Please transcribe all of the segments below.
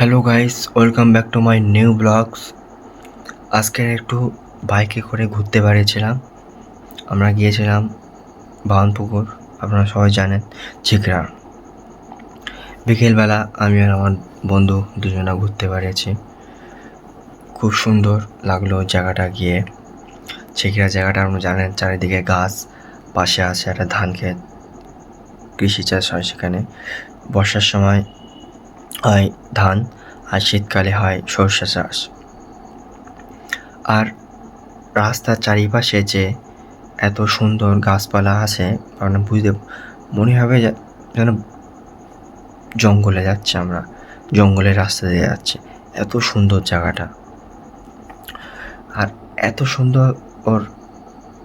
Hello guys, welcome back to my new blogs. আজকে একটু বাইকে করে ঘুরতে বেরিয়েছিলাম। আমরা গিয়েছিলাম বাউনপুকুর, আপনারা সবাই জানেন, চিকরা। বিকেলবেলা আমি আর আমার বন্ধু দুজনা ঘুরতে বেরিয়েছি। খুব সুন্দর লাগলো জায়গাটা গিয়ে। চিকরা জায়গাটা আপনারা জানেন, চারিদিকে গাছ, পাশে আছে একটা ধান ক্ষেত, কৃষি চাষ হয় সেখানে। বর্ষার সময় হয় ধান, আর শীতকালে হয় সরষে চাষ। আর রাস্তার চারিপাশে যে এত সুন্দর গাছপালা আছে, মানে মনে হবে যেন জঙ্গলে যাচ্ছে, আমরা জঙ্গলের রাস্তা দিয়ে যাচ্ছি। এত সুন্দর জায়গাটা, আর এত সুন্দর ওর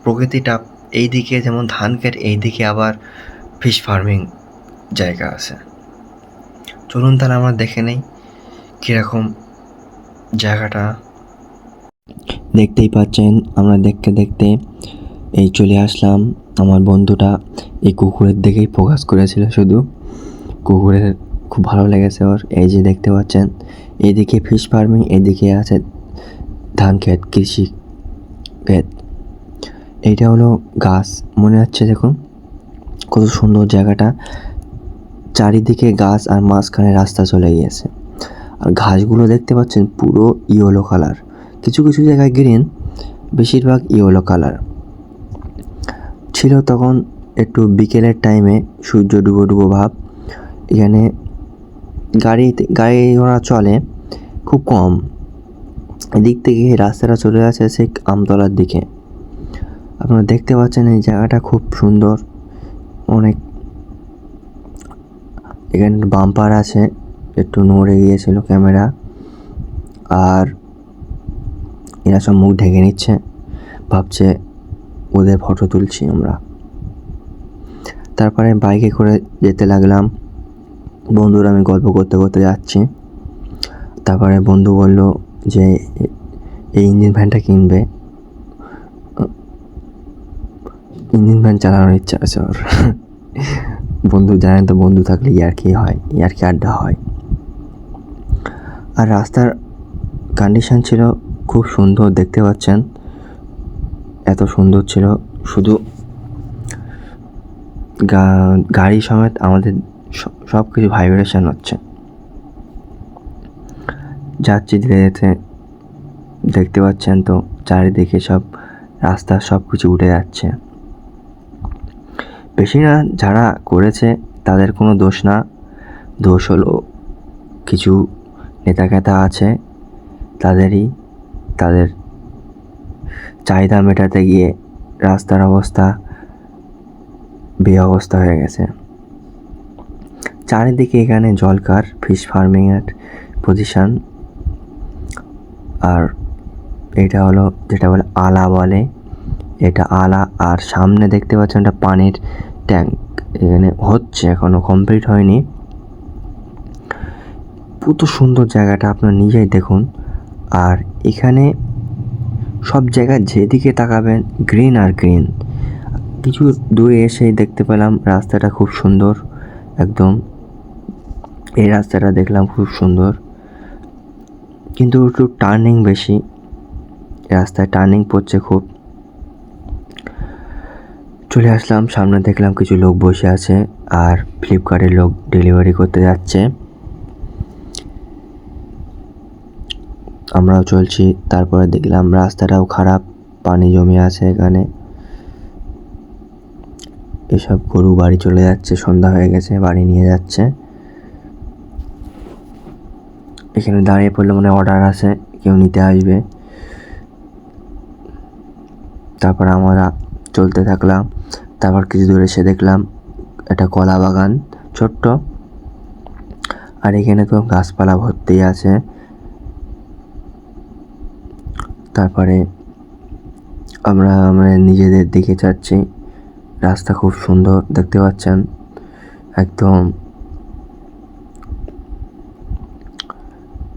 প্রকৃতিটা। এইদিকে যেমন ধান ক্ষেত, এইদিকে আবার ফিশ ফার্মিং জায়গা আছে। চলুন তাহলে আমরা দেখে নেই কীরকম জায়গাটা। দেখতেই পাচ্ছেন, আমরা দেখতে দেখতে এই চলে আসলাম। আমার বন্ধুটা এই কুকুরের দিকেই ফোকাস করেছিল, শুধু কুকুরের খুব ভালো লেগেছে ওর। এই যে দেখতে পাচ্ছেন, এইদিকে ফিশ ফার্মিং, এদিকে আছে ধান ক্ষেত, কৃষি ক্ষেত। এইটা হলো গাছ, মনে হচ্ছে দেখুন কত সুন্দর জায়গাটা। চারিদিকে গাছ আর মাঝখানে রাস্তা চলে গিয়েছে। আর ঘাসগুলো দেখতে পাচ্ছেন পুরো ইয়েলো কালার, কিছু কিছু জায়গায় গ্রিন, বেশিরভাগ ইয়েলো কালার ছিল। তখন একটু বিকেলের টাইমে সূর্য ডুবো ডুবো ভাব। এখানে গাড়ি ঘোড়া চলে খুব কম। এদিক থেকে রাস্তাটা চলে আসে সেই আমতলার দিকে। আপনারা দেখতে পাচ্ছেন এই জায়গাটা খুব সুন্দর। অনেক এখানে বাম্পার আছে, একটু নড়ে গিয়েছিল ক্যামেরা, আর এরা সব মুখ ঢেকে নিচ্ছে, ভাবছে ওদের ফটো তুলছি আমরা। তারপরে বাইকে করে যেতে লাগলাম, বন্ধুরা আমি গল্প করতে করতে যাচ্ছি। তারপরে বন্ধু বলল যে এই ইঞ্জিন ফ্যানটা কিনবে, ইঞ্জিন ফ্যান চালানোর ইচ্ছা আছে ওর। বন্ধু জানেন তো, বন্ধু থাকলে ইয়ার্কি হয়, ইয়ার্কি আড্ডা হয়। আর রাস্তার কন্ডিশন ছিল খুব সুন্দর, দেখতে পাচ্ছেন এত সুন্দর ছিল। শুধু গাড়ি সমেত আমাদের সব কিছু ভাইব্রেশন হচ্ছে। যাচ্ছি ধীরে যেতে, দেখতে পাচ্ছেন তো চারিদিকে সব রাস্তা, সব কিছু উঠে যাচ্ছে। বেশি না, যারা করেছে তাদের কোনো দোষ না, দোষ হলো কিছু নেতাকেতা আছে, তাদের চাহিদা মেটাতে গিয়ে রাস্তার অবস্থা বেঅবস্থা হয়ে গেছে। চারিদিকে এখানে জলকার, ফিশ ফার্মিংয়ের পজিশান। আর এটা হলো যেটা বলে আলা বলে, এটা আলা। আর সামনে দেখতে পাচ্ছেন একটা পানির ট্যাঙ্ক, এখানে হচ্ছে, এখনো কমপ্লিট হয়নি। কত সুন্দর জায়গাটা, আপনারা নিজেই দেখুন। আর এখানে সব জায়গায় যেদিকে তাকাবেন গ্রিন আর গ্রিন। কিছু দূরে এসেই দেখতে পেলাম রাস্তাটা খুব সুন্দর একদম। এই রাস্তাটা দেখলাম খুব সুন্দর, কিন্তু একটু টার্নিং বেশি, রাস্তায় টার্নিং পড়ছে খুব। চলে আসলাম সামনে, দেখলাম কিছু লোক বসে আছে, আর ফ্লিপকার্টের লোক ডেলিভারি করতে যাচ্ছে। আমরাও চলছি। তারপরে দেখলাম রাস্তাটাও খারাপ, পানি জমে আছে এখানে। এসব গরু বাড়ি চলে যাচ্ছে, সন্ধ্যা হয়ে গেছে, বাড়ি নিয়ে যাচ্ছে। এখানে দাঁড়িয়ে পড়লে মনে অর্ডার আছে, কেউ নিতে আসবে। তারপর আমরা চলতে থাকলাম। তারপর কিছু দূরে এসে দেখলাম একটা কলা বাগান ছোট্ট, আর এখানে তো গাছপালা ভর্তি আছে। তারপরে আমরা নিজেদের দিকে যাচ্ছি। রাস্তা খুব সুন্দর, দেখতে পাচ্ছেন একদম।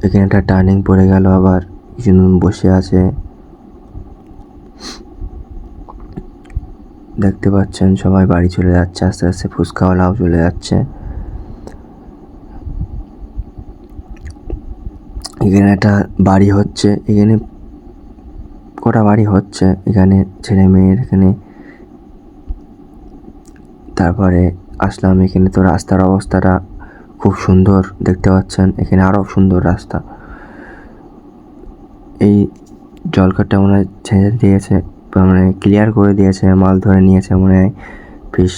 এখানে একটা টার্নিং পড়ে গেল, আবার কিছুজন বসে আছে, দেখতে পাচ্ছেন। সবাই বাড়ি চলে যাচ্ছে আস্তে আস্তে, ফুচকাওয়ালাও চলে যাচ্ছে। এখানে একটা বাড়ি হচ্ছে, এখানে কটা বাড়ি হচ্ছে, এখানে ছেলে মেয়ের এখানে। তারপরে আসলাম এখানে, তো রাস্তার অবস্থাটা খুব সুন্দর দেখতে পাচ্ছেন, এখানে আরও সুন্দর রাস্তা। এই জলকারটা মনে হয় ছেড়ে দিয়েছে, মানে ক্লিয়ার করে দিয়েছে, মাল ধরে নিয়েছে মনে হয়, ফিশ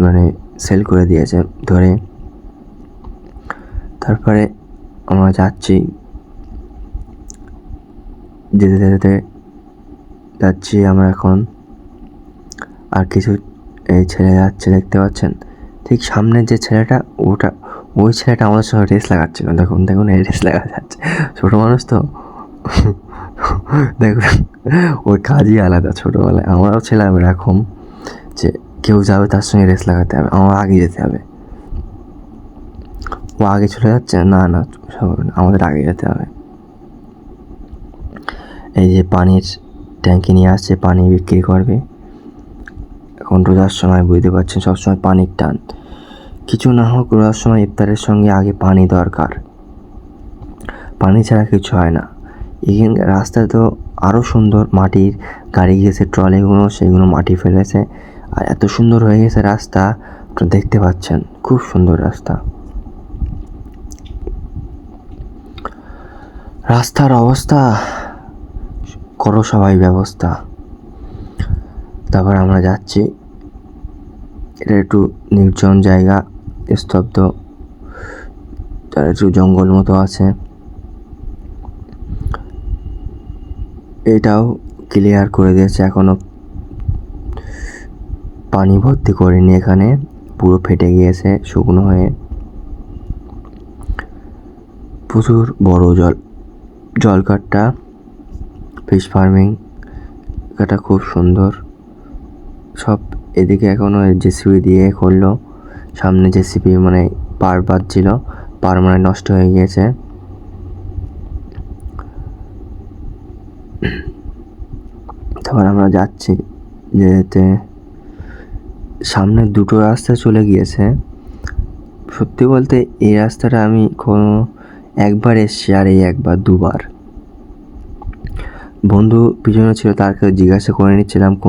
মানে সেল করে দিয়েছে ধরে। তারপরে আমরা যাচ্ছি, যেতে যেতে যাচ্ছি আমরা এখন। আর কিছু এই ছেলে যাচ্ছে দেখতে পাচ্ছেন, ঠিক সামনের যে ছেলেটা, ওই ছেলেটা আমাদের সঙ্গে রেস লাগাচ্ছিল। দেখুন দেখুন, এই রেস লাগা যাচ্ছে, ছোটো মানুষ তো দেখুন, ওর কাজই আলাদা। ছোটোবেলায় আমরাও ছিলাম এরকম, যে কেউ যাবে তার সঙ্গে রেস লাগাতে হবে, আমার আগে যেতে হবে। ও আগে চলে যাচ্ছে, না না আমাদের আগে যেতে হবে। এই যে পানির ট্যাঙ্কি নিয়ে আসছে, পানি বিক্রি করবে এখন রোজার সময়, বুঝতে পারছেন সবসময় পানির টান। কিছু না হোক রোজার সময় ইফতারের সঙ্গে আগে পানি দরকার, পানি ছাড়া কিছু হয় না। এখানে রাস্তা তো আরও সুন্দর, মাটির গাড়ি গিয়েছে, ট্রলিগুলো সেগুলো মাটি ফেলেছে, আর এত সুন্দর হয়ে গেছে রাস্তা, আপনারা দেখতে পাচ্ছেন খুব সুন্দর রাস্তা। রাস্তার অবস্থা করো সবাই ব্যবস্থা। তারপর আমরা যাচ্ছি, এটা একটু নির্জন জায়গা, স্তব্ধ, তার একটু জঙ্গল মতো আছে। এটাও ক্লিয়ার করে দিয়েছে, এখনো পানি ভর্তি করেনি, এখানে পুরো ফেটে গিয়েছে শুকনো হয়ে। প্রচুর বড় জলকারটা, ফিশ ফার্মিং এটা খুব সুন্দর। সব এদিকে এখনো জেসিবি দিয়ে করলো, সামনে জেসিবি মানে পার বাজছিল, পার মানে নষ্ট হয়ে গিয়েছে। তারপর আমরা যাচ্ছি, যেতে সামনে দুটো রাস্তা চলে গিয়েছে। সত্যি বলতে এই রাস্তাটা আমি কোনো একবার এসছি, আর এই একবার দুবার। বন্ধু পিছনে ছিল, তার কাছে জিজ্ঞাসা করে নিচ্ছিলাম কোন